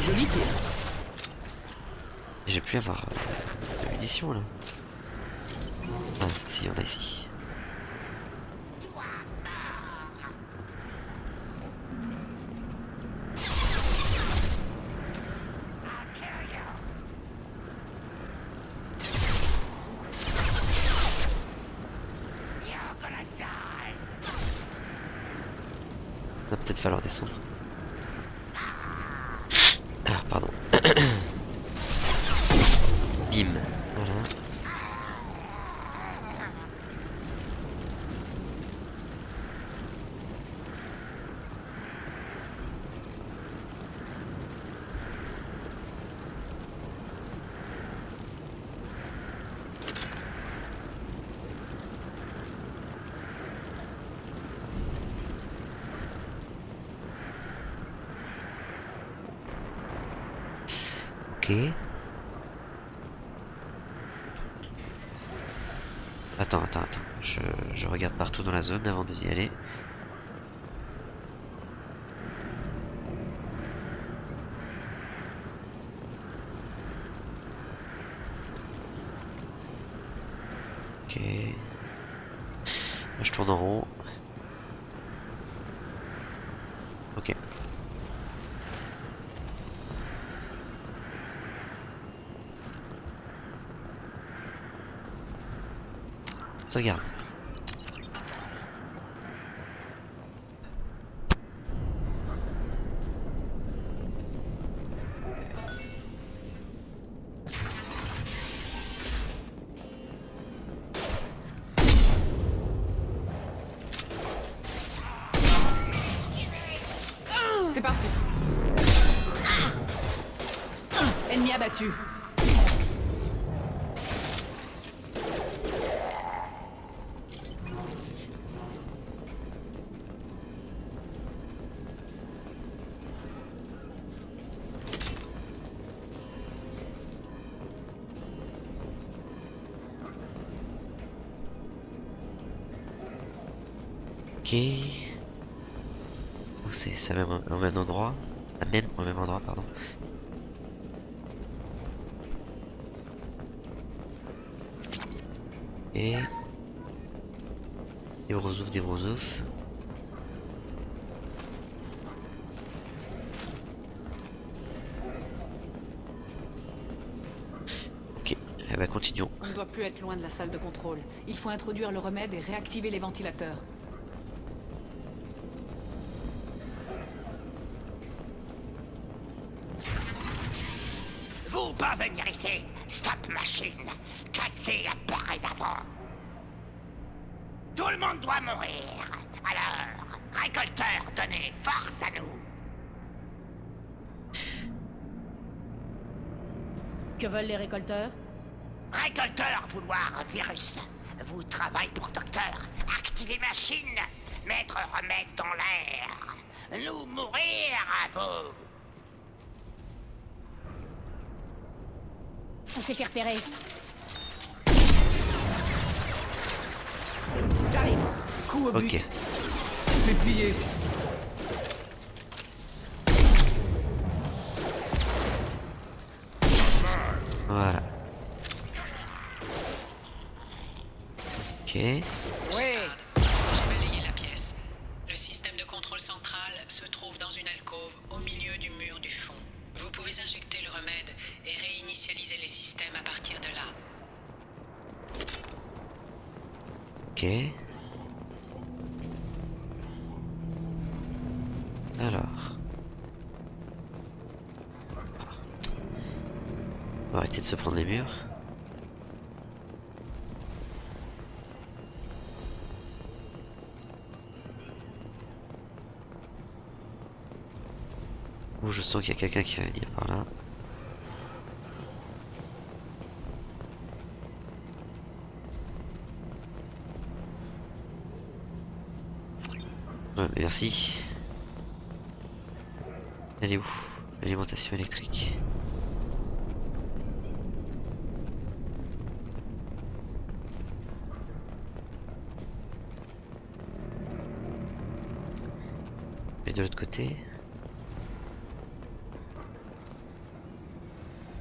Joli tir. J'ai pu avoir de munitions là. Ah, si, il y en a ici. Va peut-être falloir descendre. Ok. Attends. Je regarde partout dans la zone avant d'y aller. Ok. Là, je tourne en rond. Ok. Sauvegarde. C'est parti. Ennemi abattu. Ok. Donc ça mène au même endroit. Ça mène au même endroit, pardon. Et des brosoufs. Ok, eh ben continuons. On ne doit plus être loin de la salle de contrôle. Il faut introduire le remède et réactiver les ventilateurs. Vous pas venir ici. Stop machine. Cassez appareil d'avant. Tout le monde doit mourir. Alors, récolteur, donnez force à nous. Que veulent les récolteurs? Récolteur, vouloir virus. Vous travaillez pour docteur. Activez machine. Mettre remède dans l'air. Nous mourir à vous. On s'est fait repérer. J'arrive. Coup au but. Ok. Fais plier. Voilà. Ok. Ouais. J'ai balayé la pièce. Le système de contrôle central se trouve dans une alcôve au milieu du mur du fond. Vous pouvez injecter le remède et réinitialiser les systèmes à partir de là. Ok. Alors. On va arrêter de se prendre les murs. Où je sens qu'il y a quelqu'un qui va venir par là. Ouais, merci. Elle est où? L'alimentation électrique. Et de l'autre côté.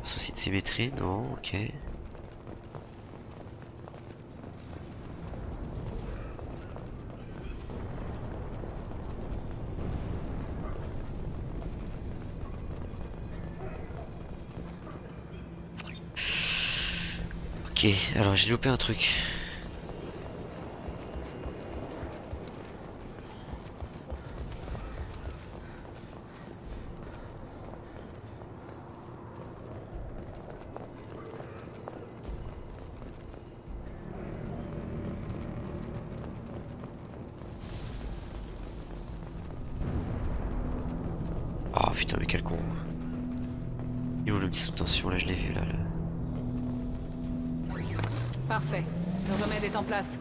Souci de symétrie, non, ok. Ok, alors j'ai loupé un truc. Oh putain, mais quel con. Il est où le petit sous tension là, je l'ai vu là. Parfait. Le remède est en place.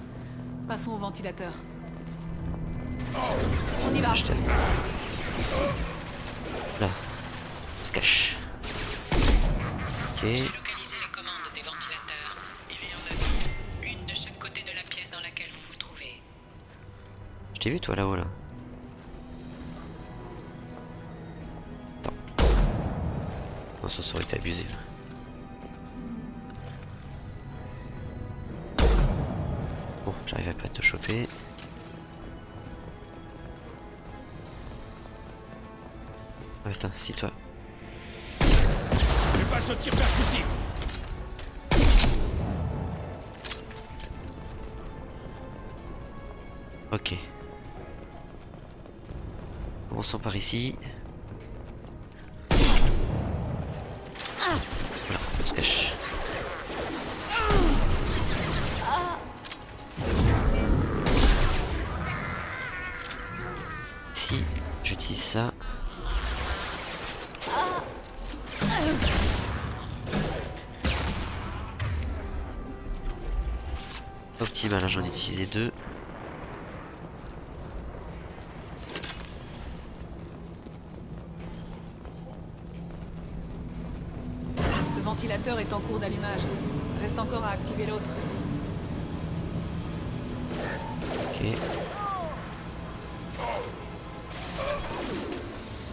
Passons au ventilateur. On y va. Là. On se cache. J'ai localisé les commandes des ventilateurs. Il y en a 10, une de chaque côté de la pièce dans laquelle vous vous trouvez. Je t'ai vu toi là-haut là. Attends. Oh, ça aurait été abusé là. Bon, j'arrive pas à te choper. Oh, putain, si toi. Je passe au tir percussif. Ok. Commençons par ici. Voilà, on se cache. Ici, j'utilise ça. Optimal, hein, j'en ai utilisé 2. Ce ventilateur est en cours d'allumage. Reste encore à activer l'autre. Ok.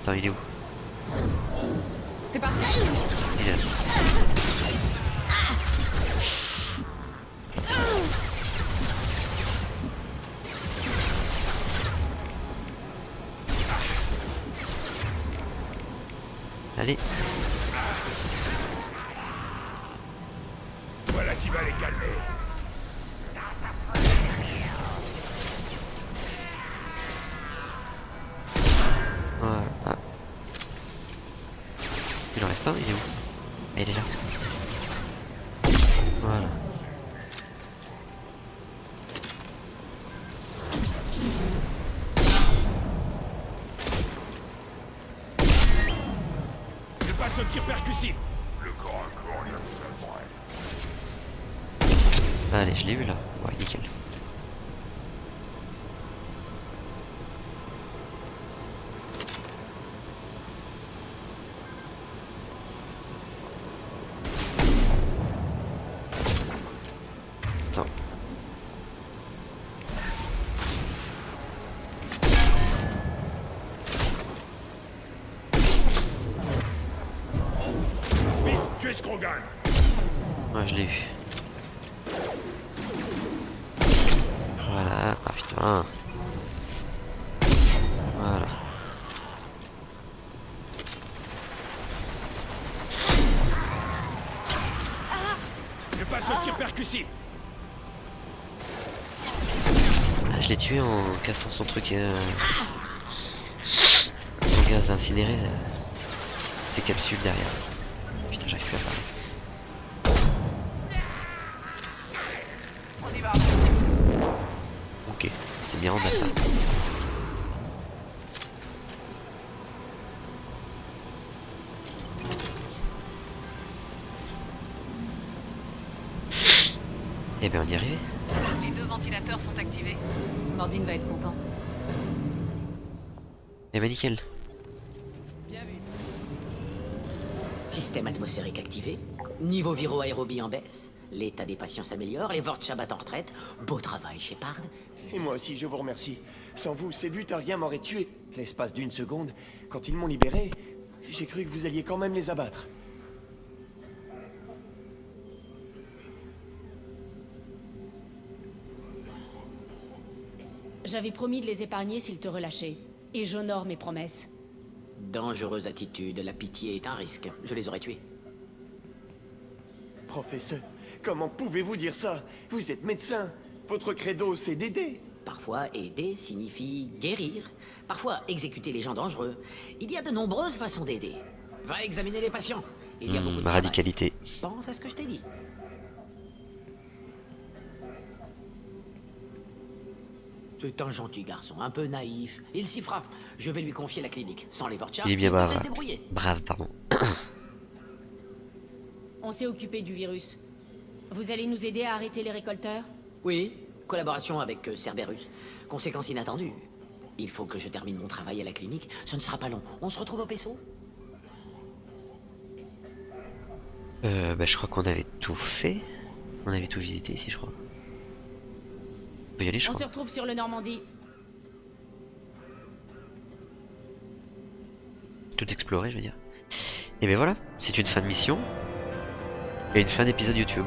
Attends, il est où? C'est parti. Il est là. Allez. Voilà qui va les calmer. Voilà. Ah. Il en reste un, il est où? Ah, il est là. Voilà. Je passe au tir percussif. Le corps à corps, il y a le seul moyen. Allez, je l'ai eu là. Ouais, nickel. Attends. Vite, tuez Scrogan. Ouais, je l'ai eu. Voilà. Ah putain. Voilà. Je passe au tir percussif. Ah, je l'ai tué en cassant son truc. Son gaz incinéré. Ses capsules derrière. Putain, j'arrive plus à parler. Ok, c'est bien, on a ça. Eh ben on y est arrivé. Les 2 ventilateurs sont activés. Mordine va être content. Eh ben nickel. Bien vu. Système atmosphérique activé. Niveau viro-aérobie en baisse. L'état des patients s'améliore. Les Vortcha battent en retraite. Beau travail, Shepard. Et moi aussi, je vous remercie. Sans vous, ces buts à rien m'auraient tué. L'espace d'une seconde, quand ils m'ont libéré, j'ai cru que vous alliez quand même les abattre. J'avais promis de les épargner s'ils te relâchaient. Et j'honore mes promesses. Dangereuse attitude. La pitié est un risque. Je les aurais tués. Professeur, comment pouvez-vous dire ça? Vous êtes médecin. Votre credo, c'est d'aider. Parfois, aider signifie guérir. Parfois, exécuter les gens dangereux. Il y a de nombreuses façons d'aider. Va examiner les patients. Il y a beaucoup de travail. Radicalité. Pense à ce que je t'ai dit. C'est un gentil garçon, un peu naïf. Il s'y fera. Je vais lui confier la clinique. Sans les Vortcha, Il est bien devrait brave. se débrouiller. Brave, pardon. On s'est occupé du virus. Vous allez nous aider à arrêter les récolteurs? Oui, collaboration avec Cerberus. Conséquence inattendue. Il faut que je termine mon travail à la clinique. Ce ne sera pas long. On se retrouve au vaisseau? Bah, je crois qu'on avait tout fait. On avait tout visité ici, je crois. On peut y aller, je On se crois. retrouve sur le Normandie. Tout explorer, je veux dire. Et ben voilà, c'est une fin de mission et une fin d'épisode YouTube.